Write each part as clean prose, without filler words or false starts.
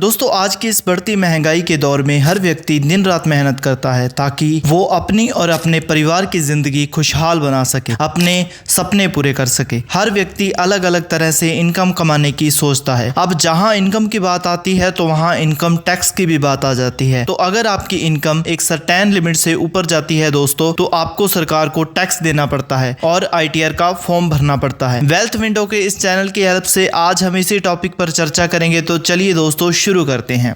दोस्तों आज की इस बढ़ती महंगाई के दौर में हर व्यक्ति दिन रात मेहनत करता है ताकि वो अपनी और अपने परिवार की जिंदगी खुशहाल बना सके, अपने सपने पूरे कर सके। हर व्यक्ति अलग अलग तरह से इनकम कमाने की सोचता है। अब जहां इनकम की बात आती है तो वहां इनकम टैक्स की भी बात आ जाती है। तो अगर आपकी इनकम एक सर्टेन लिमिट से ऊपर जाती है दोस्तों, तो आपको सरकार को टैक्स देना पड़ता है और ITR का फॉर्म भरना पड़ता है। वेल्थ विंडो के इस चैनल की हेल्प से आज हम इसी टॉपिक पर चर्चा करेंगे। तो चलिए दोस्तों शुरू करते हैं।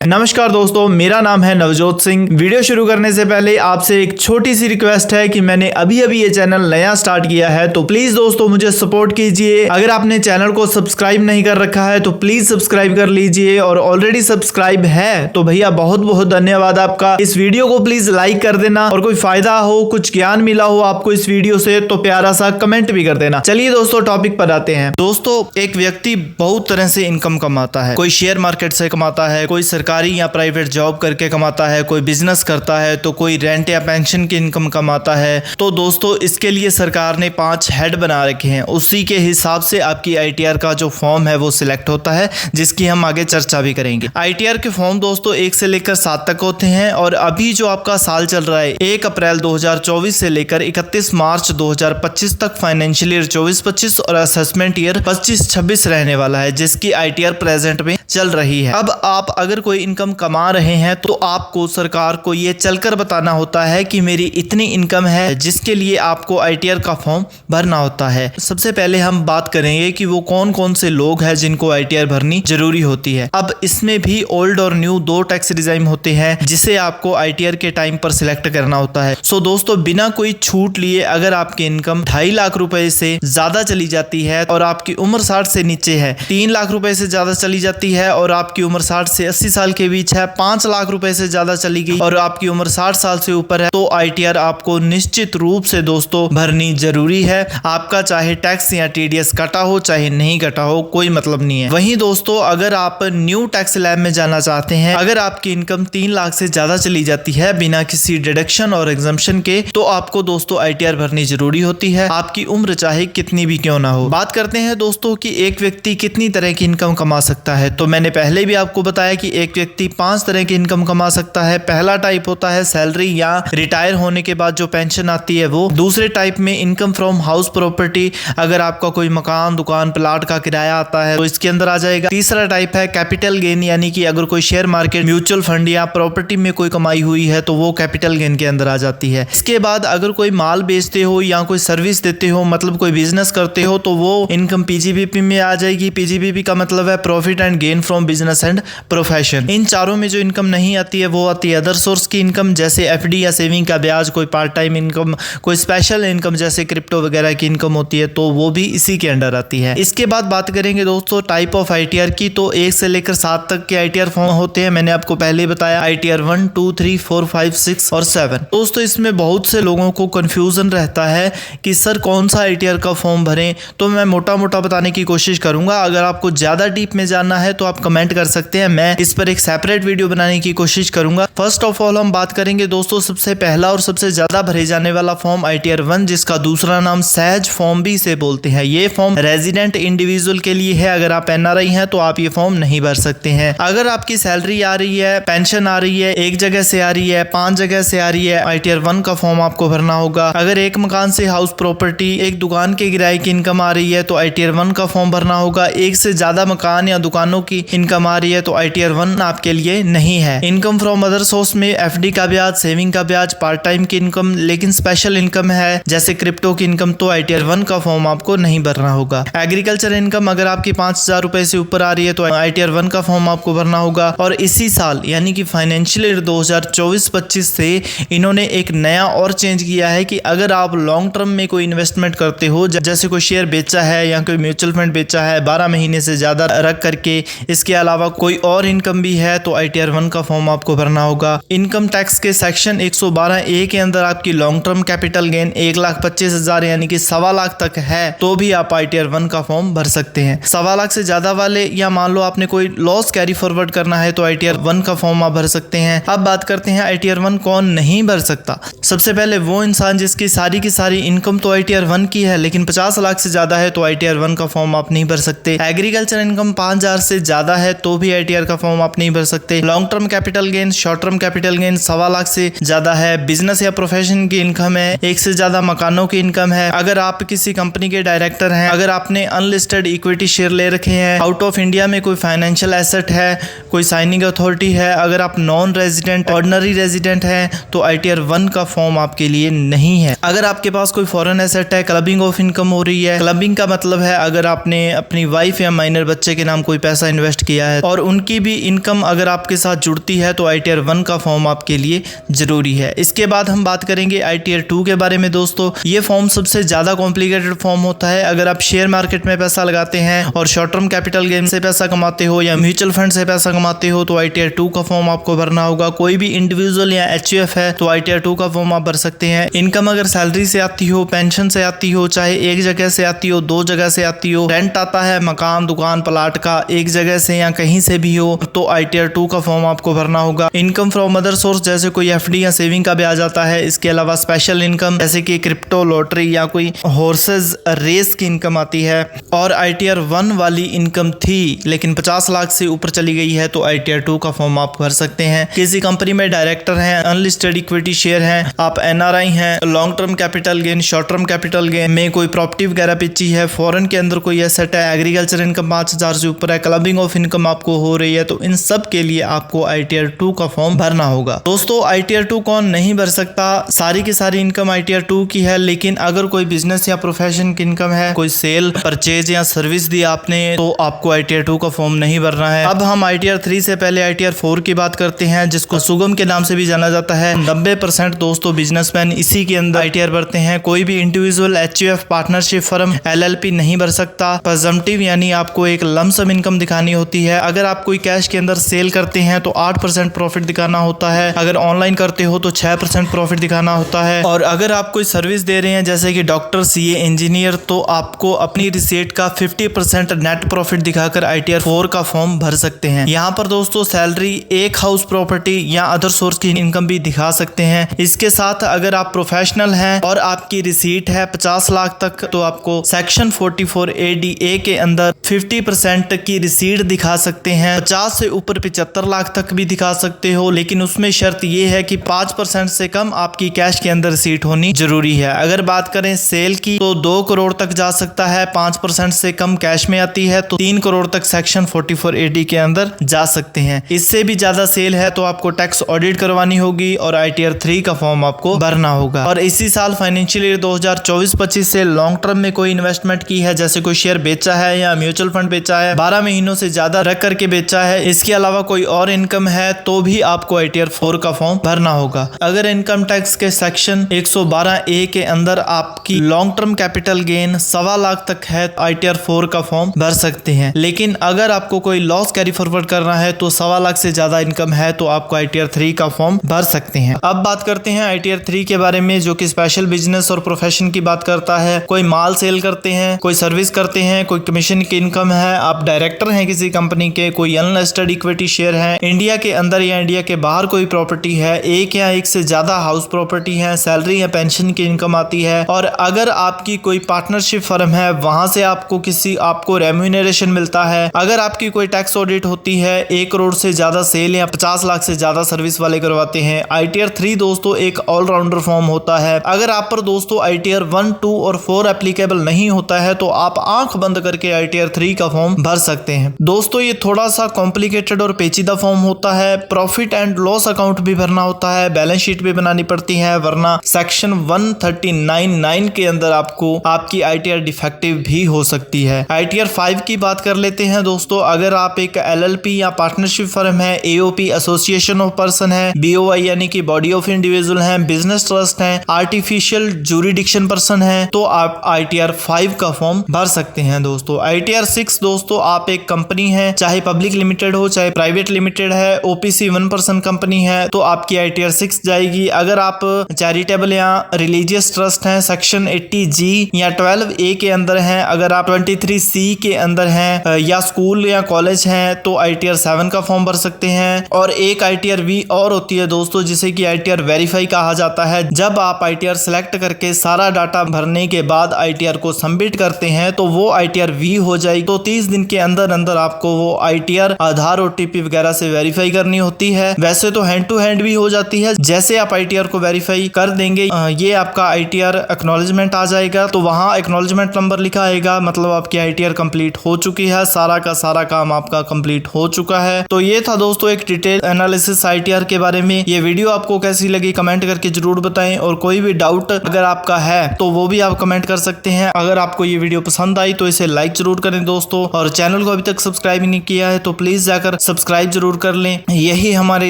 नमस्कार दोस्तों, मेरा नाम है नवजोत सिंह। वीडियो शुरू करने से पहले आपसे एक छोटी सी रिक्वेस्ट है कि मैंने अभी ये चैनल नया स्टार्ट किया है, तो प्लीज दोस्तों मुझे सपोर्ट कीजिए। अगर आपने चैनल को सब्सक्राइब नहीं कर रखा है तो प्लीज सब्सक्राइब कर लीजिए, और ऑलरेडी सब्सक्राइब है तो भैया बहुत बहुत धन्यवाद आपका। इस वीडियो को प्लीज लाइक कर देना, और कोई फायदा हो, कुछ ज्ञान मिला हो आपको इस वीडियो से तो प्यारा सा कमेंट भी कर देना। चलिए दोस्तों टॉपिक पर आते हैं। दोस्तों एक व्यक्ति बहुत तरह से इनकम कमाता है। कोई शेयर मार्केट से कमाता है, कोई सरकारी या प्राइवेट जॉब करके कमाता है, कोई बिजनेस करता है, तो कोई रेंट या पेंशन की इनकम कमाता है। तो दोस्तों इसके लिए सरकार ने 5 हेड बना रखे हैं। उसी के हिसाब से आपकी ITR का जो फॉर्म है वो सिलेक्ट होता है, जिसकी हम आगे चर्चा भी करेंगे। ITR के फॉर्म दोस्तों 1 से लेकर 7 तक होते हैं, और अभी जो आपका साल चल रहा है 1 अप्रैल 2024 से लेकर 31 मार्च 2025 तक फाइनेंशियल ईयर 24-25 और असेसमेंट ईयर 25-26 रहने वाला है, जिसकी ITR प्रेजेंट में चल रही है। अब आप अगर कोई इनकम कमा रहे हैं तो आपको सरकार को ये चलकर बताना होता है कि मेरी इतनी इनकम है, जिसके लिए आपको ITR का फॉर्म भरना होता है। सबसे पहले हम बात करेंगे कि वो कौन कौन से लोग हैं जिनको ITR भरनी जरूरी होती है। अब इसमें भी ओल्ड और न्यू 2 टैक्स रिजाइम होते हैं, जिसे आपको ITR के टाइम पर सिलेक्ट करना होता है। सो दोस्तों बिना कोई छूट लिए अगर आपकी इनकम 2.5 लाख रुपए से ज्यादा चली जाती है और आपकी उम्र 60 से नीचे है, 3 लाख रुपए से ज्यादा चली जाती है और आपकी उम्र 60 से 80 साल के बीच है, 5 लाख रुपए से ज्यादा चली गई और आपकी उम्र 60 साल से ऊपर है, तो ITR आपको निश्चित रूप से दोस्तों भरनी जरूरी है। आपका चाहे टैक्स या TDS कटा हो चाहे नहीं कटा हो, कोई मतलब नहीं है। वहीं दोस्तों अगर आप न्यू टैक्स लैब में जाना चाहते हैं, अगर आपकी इनकम 3 लाख से ज्यादा चली जाती है बिना किसी डिडक्शन और एग्जम्पशन के, तो आपको दोस्तों ITR भरनी जरूरी होती है, आपकी उम्र चाहे कितनी भी क्यों ना हो। बात करते हैं दोस्तों कि एक व्यक्ति कितनी तरह की इनकम कमा सकता है। तो मैंने पहले भी आपको बताया कि एक व्यक्ति 5 तरह की इनकम कमा सकता है। पहला टाइप होता है सैलरी या रिटायर होने के बाद जो पेंशन आती है वो। दूसरे टाइप में इनकम फ्रॉम हाउस प्रॉपर्टी, अगर आपका कोई मकान, दुकान, प्लाट का किराया आता है तो इसके अंदर आ जाएगा। तीसरा टाइप है कैपिटल गेन, यानी कि अगर कोई शेयर मार्केट, म्यूचुअल फंड या प्रॉपर्टी में कोई कमाई हुई है तो वो कैपिटल गेन के अंदर आ जाती है। इसके बाद अगर कोई माल बेचते हो या कोई सर्विस देते हो, मतलब कोई बिजनेस करते हो, तो वो इनकम PGBP में आ जाएगी। PGBP का मतलब है profit and gain from business and profession. इन चारों में जो इनकम नहीं आती है वो आती है अदर सोर्स की इनकम, जैसे FD या सेविंग का ब्याज, कोई पार्ट टाइम इनकम, कोई स्पेशल इनकम जैसे क्रिप्टो वगैरह की इनकम होती है, तो वो भी इसी के अंडर आती है। इसके बाद बात करेंगे दोस्तों टाइप ऑफ ITR की। तो 1 से लेकर 7 तक के ITR फॉर्म होते हैं। मैंने आपको पहले बताया ITR 1, 2, 3, 4, 5, 6 और 7। दोस्तों इसमें बहुत से लोगों को कंफ्यूजन रहता है कि सर कौन सा ITR का फॉर्म भरें, तो मैं मोटा मोटा बताने की कोशिश करूंगा। अगर आपको ज्यादा डीप में जानना है तो आप कमेंट कर सकते हैं, मैं इस पर एक सेपरेट वीडियो बनाने की कोशिश करूंगा। फर्स्ट ऑफ ऑल हम बात करेंगे दोस्तों सबसे पहला और सबसे ज्यादा भरे जाने वाला फॉर्म ITR 1, जिसका दूसरा नाम सहज फॉर्म भी से बोलते हैं। ये फॉर्म रेजिडेंट इंडिविजुअल के लिए है। अगर आप NRI हैं तो आप ये फॉर्म नहीं भर सकते हैं। अगर आपकी सैलरी आ रही है, पेंशन आ रही है, एक जगह से आ रही है, 5 जगह से आ रही है, ITR 1 का फॉर्म आपको भरना होगा। अगर एक मकान से हाउस प्रॉपर्टी, एक दुकान के किराए की इनकम आ रही है तो ITR 1 का फॉर्म भरना होगा। एक से ज्यादा मकान या दुकानों की इनकम आ रही है तो ITR 1 आपके लिए नहीं है। इनकम फ्रॉम अदर सोर्स में FD का ब्याज, सेविंग का ब्याज, पार्ट टाइम की इनकम, लेकिन स्पेशल इनकम है जैसे क्रिप्टो की इनकम, तो ITR 1 का फॉर्म आपको नहीं भरना होगा। एग्रीकल्चर इनकम अगर आपकी 5,000 रुपए से ऊपर आ रही है तो ITR 1 का फॉर्म आपको भरना होगा। और इसी साल यानी कि फाइनेंशियल ईयर 2024-25 से इन्होंने एक नया और चेंज किया है कि अगर आप लॉन्ग टर्म में कोई इन्वेस्टमेंट करते हो, जैसे कोई शेयर बेचा है या कोई म्यूचुअल फंड बेचा है, 12 महीने से ज्यादा रख करके इसके अलावा कोई और इनकम भी है तो ITR 1 का फॉर्म आपको भरना होगा। इनकम टैक्स के सेक्शन 112A के अंदर आपकी लॉन्ग टर्म कैपिटल गेन 1,25,000 यानी कि 1.25 लाख तक है तो भी आप ITR 1 का फॉर्म भर सकते हैं। 1.25 लाख से ज्यादा वाले या मान लो आपने कोई लॉस कैरी फॉरवर्ड करना है तो ITR 1 का फॉर्म आप भर सकते हैं। अब बात करते हैं ITR 1 कौन नहीं भर सकता। सबसे पहले वो इंसान जिसकी सारी की सारी इनकम तो ITR 1 की है लेकिन 50 लाख से ज्यादा है तो ITR 1 का फॉर्म आप नहीं भर सकते। एग्रीकल्चर इनकम 5,000 से ज्यादा है तो भी ITR का फॉर्म आप नहीं भर सकते। Long term capital gain, short term capital gain 1.25 lakh से ज्यादा है, बिजनेस या प्रोफेशन की इनकम है, एक से ज्यादा मकानों की इनकम है, अगर आप किसी कंपनी के डायरेक्टर हैं, अगर आपने अनलिस्टेड इक्विटी शेयर ले रखे हैं, आउट ऑफ इंडिया में कोई फाइनेंशियल एसेट है, कोई साइनिंग अथॉरिटी है, अगर आप नॉन रेजिडेंट ऑर्डिनरी रेजिडेंट हैं तो ITR 1 का फॉर्म आपके लिए नहीं है। अगर आपके पास कोई फॉरेन एसेट है, क्लबिंग ऑफ इनकम हो रही है, क्लबिंग का मतलब है अगर आपने अपनी वाइफ या माइनर बच्चे के नाम कोई पैसा इन्वेस्ट किया है और उनकी भी इनकम अगर आपके साथ जुड़ती है तो ITR 1 का फॉर्म आपके लिए जरूरी है। इसके बाद हम बात करेंगे ITR 2 के बारे में। दोस्तों ये फॉर्म सबसे ज्यादा कॉम्प्लिकेटेड फॉर्म होता है। अगर आप शेयर मार्केट में पैसा लगाते हैं और शॉर्ट टर्म कैपिटल गेन से पैसा कमाते हो या म्यूचुअल फंड से पैसा कमाते हो तो ITR 2 का फॉर्म आपको भरना होगा। कोई भी इंडिविजुअल या HUF है तो ITR 2 का फॉर्म आप भर सकते हैं। इनकम अगर सैलरी से आती हो, पेंशन से आती हो, चाहे एक जगह से आती हो, 2 जगह से आती हो, रेंट आता है मकान दुकान प्लाट का एक जगह से या कहीं से भी हो तो ITR 2 का फॉर्म आपको भरना होगा। इनकम फ्रॉम अदर सोर्स जैसे कोई FD या सेविंग का ब्याज आता है, इसके अलावा स्पेशल इनकम जैसे कि क्रिप्टो, लॉटरी या कोई हॉर्सेस रेस की इनकम आती है और ITR 1 वाली इनकम थी लेकिन 50 लाख से ऊपर चली गई है तो ITR 2 का फॉर्म आप भर सकते हैं। किसी कंपनी में डायरेक्टर हैं, अनलिस्टेड इक्विटी शेयर हैं, आप NRI हैं, long term capital gain, short term capital gain में कोई प्रॉपर्टी वगैरह बेची है, फॉरेन के अंदर कोई एसेट है, एग्रीकल्चर इनकम 5,000 से ऊपर है, क्लबिंग ऑफ इनकम आपको हो रही है तो इन सब के लिए आपको ITR 2 का फॉर्म भरना होगा। दोस्तों ITR 2 कौन नहीं भर सकता? सारी की सारी इनकम ITR 2 की है लेकिन अगर कोई बिजनेस या प्रोफेशन की इनकम है, कोई सेल परचेज या सर्विस दी आपने तो आपको ITR 2 का फॉर्म नहीं भरना है। अब हम ITR 3 से पहले ITR 4 की बात करते हैं जिसको सुगम के नाम से भी जाना जाता है। 90% दोस्तों बिजनेसमैन इसी के अंदर ITR भरते हैं। कोई भी individual, HUF, partnership firm, LLP नहीं भर सकता। प्रेजम्पटिव यानी आपको एक लमसम इनकम दिखानी होती है। अगर आप कोई कैश के अंदर सेल करते हैं तो 8% प्रॉफिट दिखाना होता है, अगर ऑनलाइन करते हो तो 6% प्रॉफिट दिखाना होता है और अगर आप कोई सर्विस दे रहे हैं जैसे कि डॉक्टर, CA, इंजीनियर तो आपको अपनी रिसीट का 50% नेट प्रॉफिट दिखाकर ITR 4 का फॉर्म भर सकते हैं। यहाँ पर दोस्तों सैलरी, एक हाउस प्रॉपर्टी या अदर सोर्स की इनकम भी दिखा सकते हैं। इसके साथ अगर आप प्रोफेशनल हैं और आपकी रिसीट है 50 लाख तक तो आपको सेक्शन 44ADA के अंदर 50% की रिसीट दिखा सकते हैं। 50 से ऊपर 75 लाख तक भी दिखा सकते हो लेकिन उसमें शर्त यह है कि 5% से कम आपकी कैश के अंदर रिसीट होनी जरूरी है। अगर बात करें सेल की तो 2 करोड़ तक जा सकता है, 5% से कम कैश में आती है तो 3 करोड़ तक सेक्शन 44AD के अंदर जा सकते हैं। इससे भी ज्यादा सेल है तो आपको टैक्स ऑडिट करवानी होगी और ITR 3 का फॉर्म आपको भरना होगा। और इसी साल फाइनेंशियल ईयर 2024-25 से लॉन्ग टर्म में कोई इन्वेस्टमेंट की है जैसे कोई शेयर बेचा है या म्यूचुअल फंड बेचा है, 12 महीनों से ज्यादा रख करके बेचा है, इसके अलावा कोई और इनकम है तो भी आपको ITR 4 का फॉर्म भरना होगा। अगर इनकम टैक्स के सेक्शन 112A के अंदर आपकी long term capital gain 1.25 lakh तक है तो ITR 4 का फॉर्म भर सकते हैं। लेकिन अगर आपको कोई लॉस कैरी फॉरवर्ड करना है तो 1.25 लाख से ज्यादा इनकम है तो आपको ITR 3 का फॉर्म भर सकते हैं। अब बात करते हैं ITR 3 के बारे में जो कि स्पेशल बिजनेस और प्रोफेशन की बात करता है। कोई माल सेल करते हैं, कोई सर्विस करते हैं, कोई कमीशन की इनकम है, आप डायरेक्टर हैं किसी कंपनी के, कोई अनलिस्टेड इक्विटी शेयर है, इंडिया के अंदर या इंडिया के बाहर कोई प्रॉपर्टी है, एक या एक से ज्यादा हाउस प्रॉपर्टी है, सैलरी या पेंशन की इनकम आती है और अगर आपकी कोई पार्टनरशिप फर्म है वहां से आपको रेम्यूनरेशन मिलता है। अगर आपकी कोई टैक्स ऑडिट होती है, 1 करोड़ से ज्यादा सेल या 50 लाख से ज्यादा सर्विस वाले करवाते हैं। ITR 3 दोस्तों एक ऑलराउंडर फॉर्म होता है। अगर आप पर दोस्तों ITR 1, 2 और 4 एप्लीकेबल नहीं होता है तो आप आंख बंद करके ITR 3 का फॉर्म भर सकते हैं। दोस्तों ये थोड़ा सा कॉम्प्लिकेटेड और पेचीदा फॉर्म होता है। प्रॉफिट एंड लॉस अकाउंट भी भरना होता है, बैलेंस शीट भी बनानी पड़ती है वरना सेक्शन 139(9) के अंदर आपको आपकी ITR डिफेक्टिव भी हो सकती है। ITR 5 की बात कर लेते हैं दोस्तों। अगर आप एक LLP या पार्टनरशिप फर्म है, AOP एसोसिएशन ऑफ पर्सन है, BOI यानी कि बॉडी ऑफ इंडिविजुअल है, बिजनेस ट्रस्ट है, आर्टिफिशियल जूरिडिक्शन पर्सन है तो आप ITR 5 का फॉर्म भर सकते हैं दोस्तों। ITR 6 दोस्तों आप एक कंपनी कंपनी है, चाहे पब्लिक लिमिटेड हो चाहे प्राइवेट लिमिटेड है, ओपीसी 1% कंपनी है तो आपकी ITR 6 जाएगी। अगर आप चैरिटेबल या रिलीजियस ट्रस्ट हैं सेक्शन 80G या 12A के अंदर हैं, अगर आप 23C के अंदर हैं या स्कूल या कॉलेज हैं तो ITR 7 का फॉर्म भर सकते हैं। और एक ITR V और होती है दोस्तों जिसे कि ITR वेरीफाई कहा जाता है। जब आप ITR सेलेक्ट करके सारा डाटा भरने के बाद ITR को सबमिट करते हैं तो वो ITR V हो जाएगी। तो 30 दिन के अंदर अंदर आपको वो ITR आधार OTP वगैरह से वेरीफाई करनी होती है। वैसे तो हैंड टू हैंड भी हो जाती है, जैसे आप ITR को वेरीफाई कर देंगे ये आपका ITR एक्नॉलेजमेंट आ जाएगा, तो वहां एक्नॉलेजमेंट नंबर लिखा आएगा, मतलब आपकी ITR कंप्लीट हो चुकी है, सारा का सारा काम आपका कंप्लीट हो चुका है। तो ये था दोस्तों एक डिटेल एनालिसिस ITR के बारे में। ये वीडियो आपको कैसी लगी कमेंट करके जरूर बताएं, और कोई भी डाउट अगर आपका है तो वो भी आप कमेंट कर सकते हैं। अगर आपको ये वीडियो पसंद आई तो इसे लाइक जरूर करें दोस्तों, और चैनल को अभी तक सब्सक्राइब नहीं किया है तो प्लीज जाकर सब्सक्राइब जरूर कर लें, यही हमारे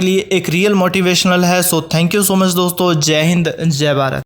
लिए एक रियल मोटिवेशनल है। So thank you so much दोस्तों, जय हिंद जय भारत।